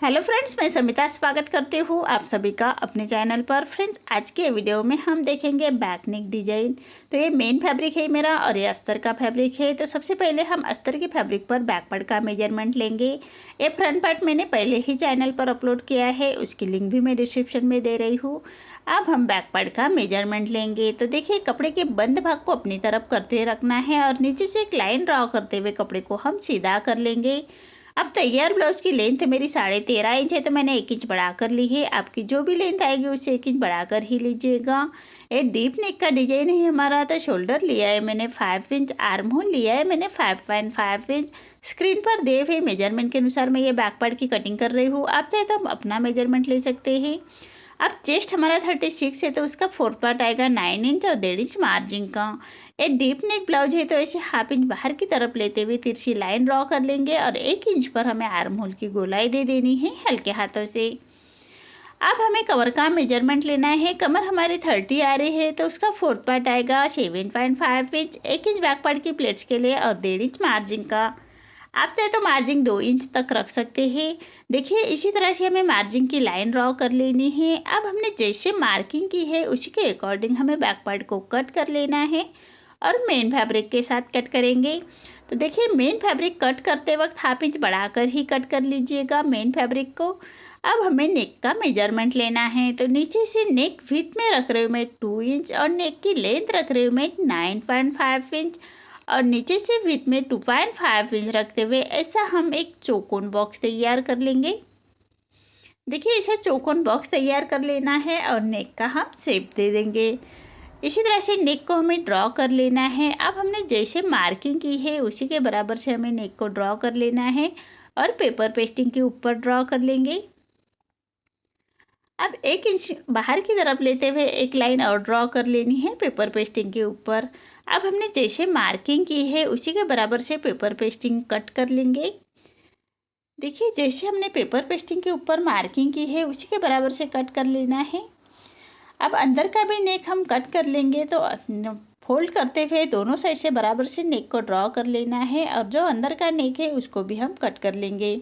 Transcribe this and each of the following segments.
Hello friends, मैं समिता स्वागत करती हूँ आप सभी का अपने चैनल पर। फ्रेंड्स, आज के वीडियो में हम देखेंगे बैक नेक डिजाइन। तो ये मेन फैब्रिक है मेरा और ये अस्तर का फैब्रिक है। तो सबसे पहले हम अस्तर के फैब्रिक पर बैक पार्ट का मेजरमेंट लेंगे। ये फ्रंट पार्ट मैंने पहले ही चैनल पर अपलोड किया है, उसकी लिंक भी मैं डिस्क्रिप्शन में दे रही हूँ। अब हम बैक पार्ट का मेजरमेंट लेंगे। तो देखिए, कपड़े के बंद भाग को अपनी तरफ करते रखना है और नीचे से एक लाइन ड्रॉ करते हुए कपड़े को हम सीधा कर लेंगे। अब तैयार ब्लाउज की लेंथ मेरी 13.5 इंच है, तो मैंने 1 इंच बढ़ा कर ली है। आपकी जो भी लेंथ आएगी उससे 1 इंच बढ़ा कर ही लीजिएगा। ये डीप नेक का डिजाइन है हमारा। तो शोल्डर लिया है मैंने 5 इंच, आर्म होल लिया है मैंने 5.5 इंच। स्क्रीन पर दिए हुए मेजरमेंट के अनुसार मैं ये बैक पार्ट की कटिंग कर रही हूँ। आप चाहे तो अपना मेजरमेंट ले सकते हैं। अब चेस्ट हमारा 36 है, तो उसका फोर्थ पार्ट आएगा 9 इंच और 1.5 इंच मार्जिन का। ये डीप नेक ब्लाउज है, तो ऐसे हाफ इंच बाहर की तरफ लेते हुए तिरछी लाइन ड्रॉ कर लेंगे और 1 इंच पर हमें आर्म होल की गोलाई दे देनी है हल्के हाथों से। अब हमें कमर का मेजरमेंट लेना है। कमर हमारी 30 आ रही है, तो उसका फोर्थ पार्ट आएगा 7.5 इंच, 1 इंच बैक पार्ट की प्लेट्स के लिए और 1.5 इंच मार्जिन का। आप चाहे तो मार्जिन 2 इंच तक रख सकते हैं। देखिए, इसी तरह से हमें मार्जिन की लाइन ड्रॉ कर लेनी है। अब हमने जैसे मार्किंग की है उसी के अकॉर्डिंग हमें बैक पार्ट को कट कर लेना है और मेन फैब्रिक के साथ कट करेंगे। तो देखिए, मेन फैब्रिक कट करते वक्त हाफ इंच बढ़ाकर ही कट कर लीजिएगा मेन फैब्रिक को। अब हमें नेक का मेजरमेंट लेना है। तो नीचे से नेक विड्थ में रख रही हूँ मैं 2 इंच और नेक की लेंथ रख रही हूँ मैं 9.5 इंच और नीचे से विड्थ में 2.5 इंच रखते हुए ऐसा हम एक चौकोन बॉक्स तैयार कर लेंगे। देखिए, ऐसा चौकोन बॉक्स तैयार कर लेना है और नेक का हम शेप दे देंगे। इसी तरह से नेक को हमें ड्रॉ कर लेना है। अब हमने जैसे मार्किंग की है उसी के बराबर से हमें नेक को ड्रॉ कर लेना है और पेपर पेस्टिंग के ऊपर ड्रॉ कर लेंगे। अब 1 इंच बाहर की तरफ लेते हुए एक लाइन और ड्रॉ कर लेनी है पेपर पेस्टिंग के ऊपर। अब हमने जैसे मार्किंग की है उसी के बराबर से पेपर पेस्टिंग कट कर लेंगे। देखिए, जैसे हमने पेपर पेस्टिंग के ऊपर मार्किंग की है उसी के बराबर से कट कर लेना है। अब अंदर का भी नेक हम कट कर लेंगे। तो फोल्ड करते हुए दोनों साइड से बराबर से नेक को ड्रॉ कर लेना है और जो अंदर का नेक है उसको भी हम कट कर लेंगे।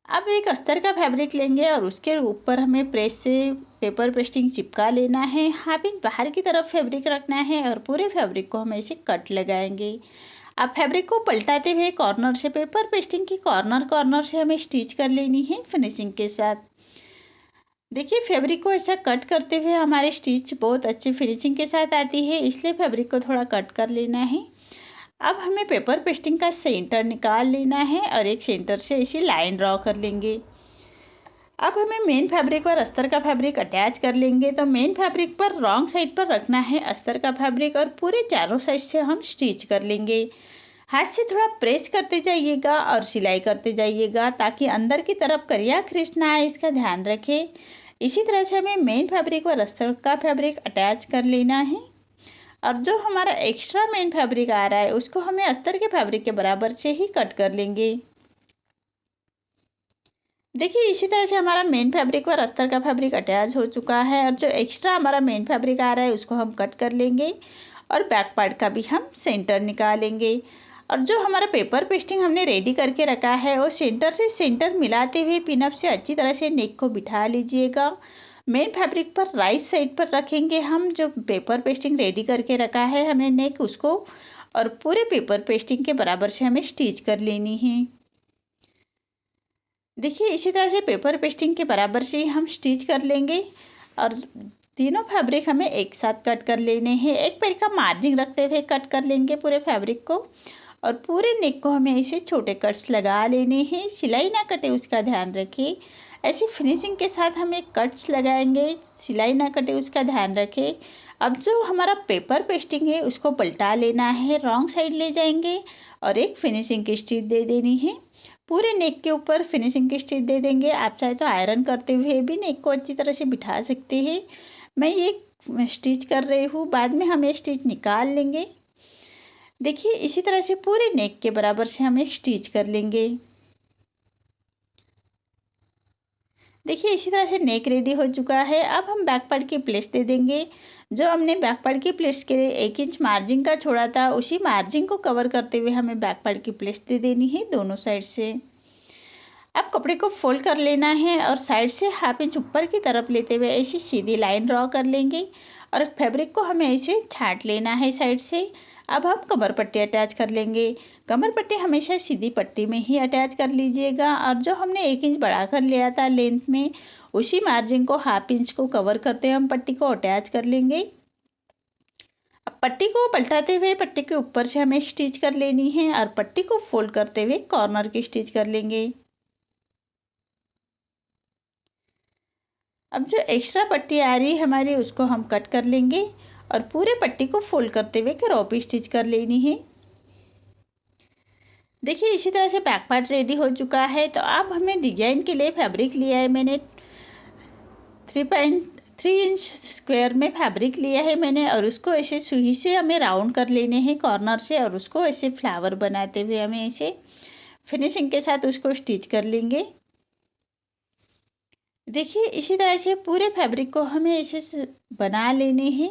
अब एक अस्तर का फैब्रिक लेंगे और उसके ऊपर हमें प्रेस से पेपर पेस्टिंग चिपका लेना है। हाफ इंच बाहर की तरफ फैब्रिक रखना है और पूरे फैब्रिक को हम ऐसे कट लगाएंगे। अब फैब्रिक को पलटाते हुए कॉर्नर से पेपर पेस्टिंग की कॉर्नर से हमें स्टिच कर लेनी है फिनिशिंग के साथ। देखिए, फैब्रिक को ऐसा कट करते हुए हमारे स्टिच बहुत अच्छी फिनिशिंग के साथ आती है, इसलिए फैब्रिक को थोड़ा कट कर लेना है। अब हमें पेपर पेस्टिंग का सेंटर निकाल लेना है और एक सेंटर से ऐसी लाइन ड्रॉ कर लेंगे। अब हमें मेन फैब्रिक पर अस्तर का फैब्रिक अटैच कर लेंगे। तो मेन फैब्रिक पर रॉन्ग साइड पर रखना है अस्तर का फैब्रिक और पूरे चारों साइड से हम स्टिच कर लेंगे। हाथ से थोड़ा प्रेस करते जाइएगा और सिलाई करते जाइएगा ताकि अंदर की तरफ करिया खरीच ना आए, इसका ध्यान रखें। इसी तरह से हमें मेन फैब्रिक पर अस्तर का फैब्रिक अटैच कर लेना है और जो हमारा एक्स्ट्रा मेन फैब्रिक आ रहा है उसको हमें अस्तर के फैब्रिक के बराबर से ही कट कर लेंगे। देखिए, इसी तरह से हमारा मेन फैब्रिक और अस्तर का फैब्रिक अटैच हो चुका है और जो एक्स्ट्रा हमारा मेन फैब्रिक आ रहा है उसको हम कट कर लेंगे और बैक पार्ट का भी हम सेंटर निकालेंगे। और जो हमारा पेपर पेस्टिंग हमने रेडी करके रखा है वो सेंटर से सेंटर मिलाते हुए पिनअप से अच्छी तरह से नेक को बिठा लीजिएगा। मेन फैब्रिक पर राइट साइड पर रखेंगे हम जो पेपर पेस्टिंग रेडी करके रखा है हमने नेक उसको और पूरे पेपर पेस्टिंग के बराबर से हमें स्टिच कर लेनी है। देखिए, इसी तरह से पेपर पेस्टिंग के बराबर से ही हम स्टिच कर लेंगे और तीनों फैब्रिक हमें एक साथ कट कर लेने हैं। एक पैर का मार्जिन रखते हुए कट कर लेंगे पूरे फैब्रिक को और पूरे नेक को हमें ऐसे छोटे कट्स लगा लेने हैं। सिलाई ना कटे उसका ध्यान रखें। ऐसी फिनिशिंग के साथ हमें कट्स लगाएंगे, सिलाई ना कटे उसका ध्यान रखें। अब जो हमारा पेपर पेस्टिंग है उसको पलटा लेना है, रॉन्ग साइड ले जाएंगे और एक फिनिशिंग की स्टिच दे देनी है। पूरे नेक के ऊपर फिनिशिंग की स्टिच दे देंगे। आप चाहे तो आयरन करते हुए भी नेक को अच्छी तरह से बिठा सकते हैं। मैं ये स्टिच कर रही हूँ, बाद में हम ये स्टिच निकाल लेंगे। देखिए, इसी तरह से पूरे नेक के बराबर से हम एक स्टिच कर लेंगे। देखिए, इसी तरह से नेक रेडी हो चुका है। अब हम बैक पार्ट की प्लेट्स दे देंगे। जो हमने बैक पार्ट की प्लेट्स के लिए 1 इंच मार्जिन का छोड़ा था उसी मार्जिन को कवर करते हुए हमें बैक पार्ट की प्लेट्स दे देनी है दोनों साइड से। अब कपड़े को फोल्ड कर लेना है और साइड से हाफ इंच ऊपर की तरफ लेते हुए ऐसी सीधी लाइन ड्रॉ कर लेंगे और फैब्रिक को हमें ऐसे छांट लेना है साइड से। अब हम कमर पट्टी अटैच कर लेंगे। कमर पट्टी हमेशा सीधी पट्टी में ही अटैच कर लीजिएगा और जो हमने 1 इंच बढ़ा कर लिया था लेंथ में, उसी मार्जिन को हाफ इंच को कवर करते हम पट्टी को अटैच कर लेंगे। अब पट्टी को पलटाते हुए पट्टी के ऊपर से हमें स्टिच कर लेनी है और पट्टी को फोल्ड करते हुए कॉर्नर की स्टिच कर लेंगे। अब जो एक्स्ट्रा पट्टी आ रही है हमारी, उसको हम कट कर लेंगे और पूरे पट्टी को फोल्ड करते हुए क्रॉप स्टिच कर लेनी है। देखिए इसी तरह से बैक पार्ट रेडी हो चुका है। तो अब हमें डिजाइन के लिए फैब्रिक लिया है मैंने 3.3 इंच स्क्वायर में फैब्रिक लिया है मैंने और उसको ऐसे सुई से हमें राउंड कर लेने हैं कॉर्नर से और उसको ऐसे फ्लावर बनाते हुए हमें ऐसे फिनिशिंग के साथ उसको स्टिच कर लेंगे। देखिए इसी तरह से पूरे फैब्रिक को हमें ऐसे बना लेने हैं।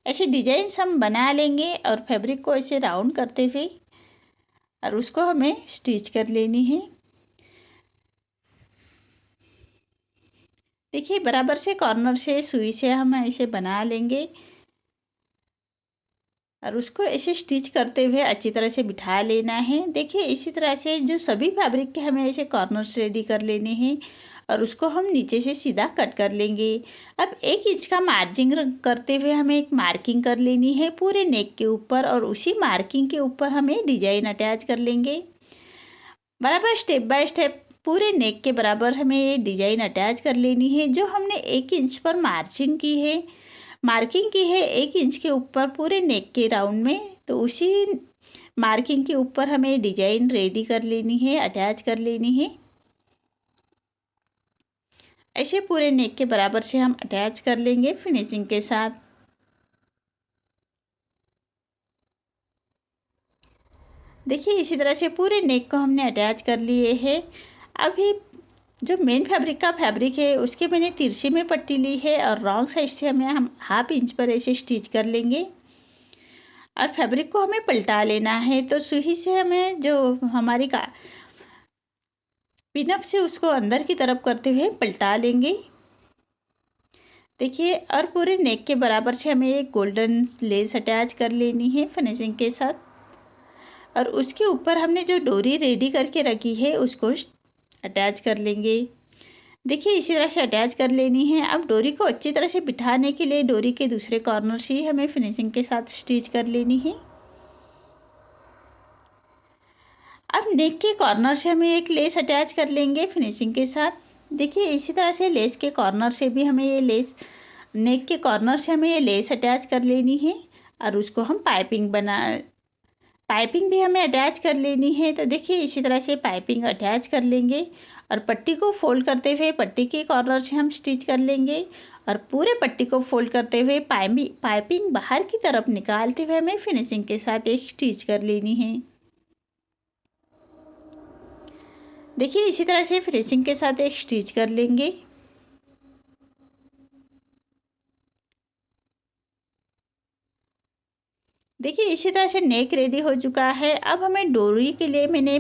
ऐसे डिजाइंस हम बना लेंगे और फैब्रिक को ऐसे राउंड करते हुए और उसको हमें स्टिच कर लेनी है। देखिए बराबर से कॉर्नर से सुई से हम ऐसे बना लेंगे और उसको ऐसे स्टिच करते हुए अच्छी तरह से बिठा लेना है। देखिए इसी तरह से जो सभी फैब्रिक के हमें ऐसे कॉर्नर्स रेडी कर लेने हैं और उसको हम नीचे से सीधा कट कर लेंगे। अब 1 इंच का मार्जिन करते हुए हमें एक मार्किंग कर लेनी है पूरे नेक के ऊपर और उसी मार्किंग के ऊपर हमें डिजाइन अटैच कर लेंगे। बराबर स्टेप बाय स्टेप पूरे नेक के बराबर हमें ये डिजाइन अटैच कर लेनी है। जो हमने 1 इंच पर मार्किंग की है 1 इंच के ऊपर पूरे नेक के राउंड में, तो उसी मार्किंग के ऊपर हमें डिजाइन रेडी कर लेनी है, अटैच कर लेनी है। ऐसे पूरे नेक के बराबर से हम अटैच कर लेंगे फिनिशिंग के साथ। देखिए इसी तरह से पूरे नेक को हमने अटैच कर लिए है। अभी जो मेन फैब्रिक का फैब्रिक है उसके मैंने तिरछे में पट्टी ली है और रॉन्ग साइड से हम हाफ इंच पर ऐसे स्टिच कर लेंगे और फैब्रिक को हमें पलटा लेना है। तो सुई से हमें जो हमारी पिनअप से उसको अंदर की तरफ करते हुए पलटा लेंगे। देखिए और पूरे नेक के बराबर से हमें एक गोल्डन लेस अटैच कर लेनी है फिनिशिंग के साथ और उसके ऊपर हमने जो डोरी रेडी करके रखी है उसको अटैच कर लेंगे। देखिए इसी तरह से अटैच कर लेनी है। अब डोरी को अच्छी तरह से बिठाने के लिए डोरी के दूसरे कॉर्नर से ही हमें फिनिशिंग के साथ स्टिच कर लेनी है। अब नेक के कॉर्नर से हमें एक लेस अटैच कर लेंगे फिनिशिंग के साथ। देखिए इसी तरह से लेस के कॉर्नर से भी हमें ये लेस नेक के कॉर्नर से हमें ये लेस अटैच कर लेनी है और उसको हम पाइपिंग भी हमें अटैच कर लेनी है। तो देखिए इसी तरह से पाइपिंग अटैच कर लेंगे और पट्टी को फोल्ड करते हुए पट्टी के कॉर्नर से हम स्टिच कर लेंगे और पूरे पट्टी को फोल्ड करते हुए पाइपिंग बाहर की तरफ निकालते हुए हमें फिनिशिंग के साथ एक स्टिच कर लेनी है। देखिए इसी तरह से फिनिशिंग के साथ एक स्टिच कर लेंगे। देखिए इसी तरह से नेक रेडी हो चुका है। अब हमें डोरी के लिए मैंने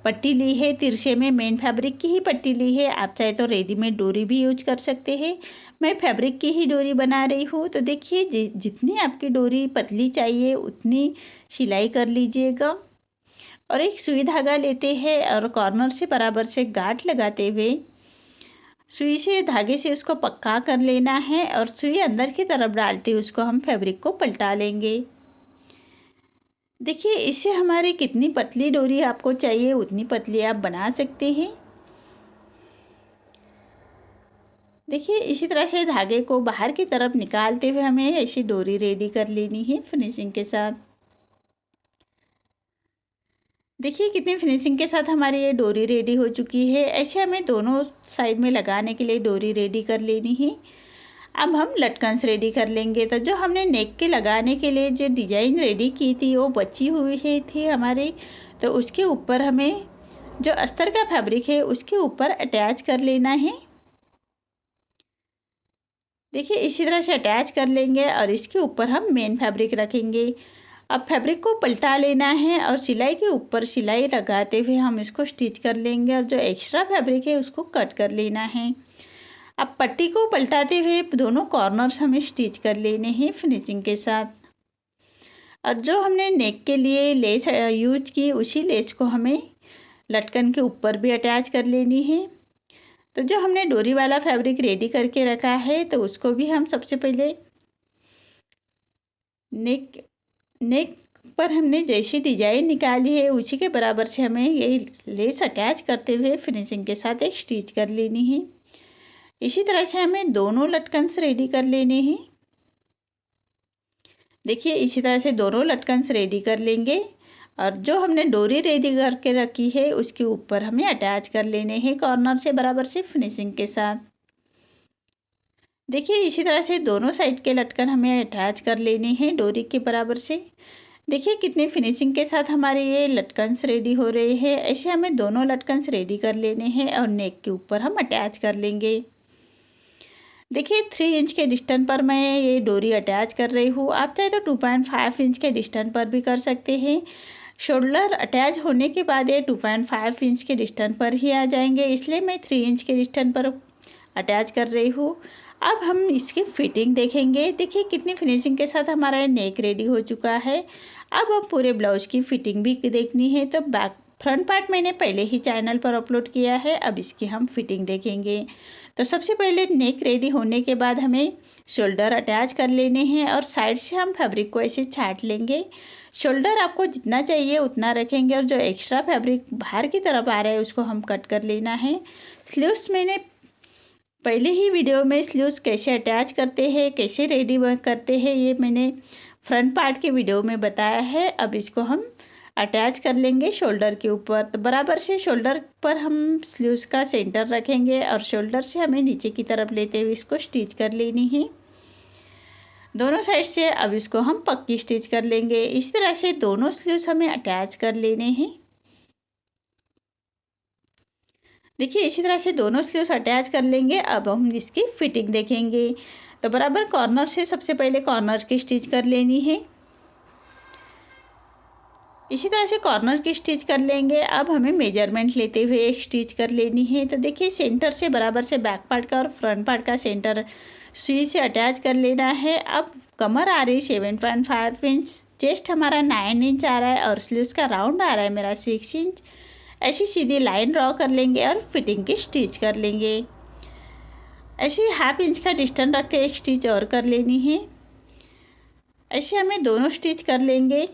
पट्टी ली है तिरछे में, मेन फैब्रिक की ही पट्टी ली है। आप चाहे तो रेडीमेड डोरी भी यूज कर सकते हैं। मैं फैब्रिक की ही डोरी बना रही हूँ। तो देखिए जितनी आपकी डोरी पतली चाहिए उतनी सिलाई कर लीजिएगा और एक सुई धागा लेते हैं और कॉर्नर से बराबर से गांठ लगाते हुए सुई से धागे से उसको पक्का कर लेना है और सुई अंदर की तरफ डालते हुए उसको हम फैब्रिक को पलटा लेंगे। देखिए इससे हमारी कितनी पतली डोरी आपको चाहिए उतनी पतली आप बना सकते हैं। देखिए इसी तरह से धागे को बाहर की तरफ निकालते हुए हमें ऐसी डोरी रेडी कर लेनी है फिनिशिंग के साथ। देखिए कितनी फिनिशिंग के साथ हमारी ये डोरी रेडी हो चुकी है। ऐसे हमें दोनों साइड में लगाने के लिए डोरी रेडी कर लेनी है। अब हम लटकन्स रेडी कर लेंगे। तो जो हमने नेक के लगाने के लिए जो डिज़ाइन रेडी की थी वो बची हुई थी हमारी, तो उसके ऊपर हमें जो अस्तर का फैब्रिक है उसके ऊपर अटैच कर लेना है। देखिए इसी तरह से अटैच कर लेंगे और इसके ऊपर हम मेन फैब्रिक रखेंगे अब फैब्रिक को पलटा लेना है और सिलाई के ऊपर सिलाई लगाते हुए हम इसको स्टिच कर लेंगे और जो एक्स्ट्रा फैब्रिक है उसको कट कर लेना है। अब पट्टी को पलटाते हुए दोनों कॉर्नर्स हमें स्टिच कर लेने हैं फिनिशिंग के साथ। और जो हमने नेक के लिए लेस यूज की उसी लेस को हमें लटकन के ऊपर भी अटैच कर लेनी है। तो जो हमने डोरी वाला फैब्रिक रेडी करके रखा है तो उसको भी हम सबसे पहले नेक पर हमने जैसी डिजाइन निकाली है उसी के बराबर से हमें ये लेस अटैच करते हुए फिनिशिंग के साथ एक स्टिच कर लेनी है। इसी तरह से हमें दोनों लटकन्स रेडी कर लेने हैं। देखिए इसी तरह से दोनों लटकन्स रेडी कर लेंगे और जो हमने डोरी रेडी करके रखी है उसके ऊपर हमें अटैच कर लेने हैं कॉर्नर से बराबर से फिनिशिंग के साथ। देखिए इसी तरह से दोनों साइड के लटकन हमें अटैच कर लेने हैं डोरी के बराबर से। देखिए कितनी फिनिशिंग के साथ हमारे ये लटकन्स रेडी हो रहे हैं। ऐसे हमें दोनों लटकन्स रेडी कर लेने हैं और नेक के ऊपर हम अटैच कर लेंगे। देखिए 3 इंच के डिस्टेंस पर मैं ये डोरी अटैच कर रही हूँ। आप चाहे तो 2.5 इंच के डिस्टेंस पर भी कर सकते हैं। शोल्डर अटैच होने के बाद ये 2.5 इंच के डिस्टेंस पर ही आ जाएंगे, इसलिए मैं 3 इंच के डिस्टेंस पर अटैच कर रही हूँ। अब हम इसकी फिटिंग देखेंगे। देखिए कितनी फिनिशिंग के साथ हमारा नेक रेडी हो चुका है। अब हम पूरे ब्लाउज की फिटिंग भी देखनी है। तो फ्रंट पार्ट मैंने पहले ही चैनल पर अपलोड किया है, अब इसकी हम फिटिंग देखेंगे। तो सबसे पहले नेक रेडी होने के बाद हमें शोल्डर अटैच कर लेने हैं और साइड से हम फैब्रिक को ऐसे छाट लेंगे। शोल्डर आपको जितना चाहिए उतना रखेंगे और जो एक्स्ट्रा फैब्रिक बाहर की तरफ आ रहा है उसको हम कट कर लेना है। स्लीव्स मैंने पहले ही वीडियो में स्लीव्स कैसे अटैच करते हैं, कैसे रेडी करते हैं, ये मैंने फ्रंट पार्ट के वीडियो में बताया है। अब इसको हम अटैच कर लेंगे शोल्डर के ऊपर। तो बराबर से शोल्डर पर हम स्लीव्स का सेंटर रखेंगे और शोल्डर से हमें नीचे की तरफ लेते हुए इसको स्टिच कर लेनी है दोनों साइड से। अब इसको हम पक्की स्टिच कर लेंगे। इस तरह से दोनों स्लीव्स हमें अटैच कर लेने हैं। देखिए इसी तरह से दोनों स्लीव्स अटैच कर लेंगे। अब हम इसकी फिटिंग देखेंगे। तो बराबर कॉर्नर से सबसे पहले कॉर्नर की स्टिच कर लेनी है। इसी तरह से कॉर्नर की स्टिच कर लेंगे। अब हमें मेजरमेंट लेते हुए एक स्टिच कर लेनी है। तो देखिए सेंटर से बराबर से बैक पार्ट का और फ्रंट पार्ट का सेंटर सुई से अटैच कर लेना है। अब कमर आ रही 7.5 इंच, चेस्ट हमारा 9 इंच आ रहा है और स्लीव्स का राउंड आ रहा है मेरा 6 इंच। ऐसी सीधी लाइन ड्रॉ कर लेंगे और फिटिंग की स्टिच कर लेंगे। ऐसे 1/2 इंच का डिस्टेंस रखते एक स्टिच और कर लेनी है। ऐसे हमें दोनों स्टिच कर लेंगे।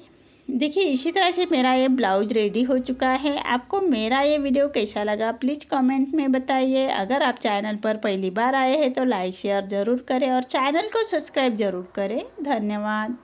देखिए इसी तरह से मेरा ये ब्लाउज रेडी हो चुका है। आपको मेरा ये वीडियो कैसा लगा प्लीज़ कमेंट में बताइए। अगर आप चैनल पर पहली बार आए हैं तो लाइक शेयर ज़रूर करें और चैनल को सब्सक्राइब ज़रूर करें। धन्यवाद।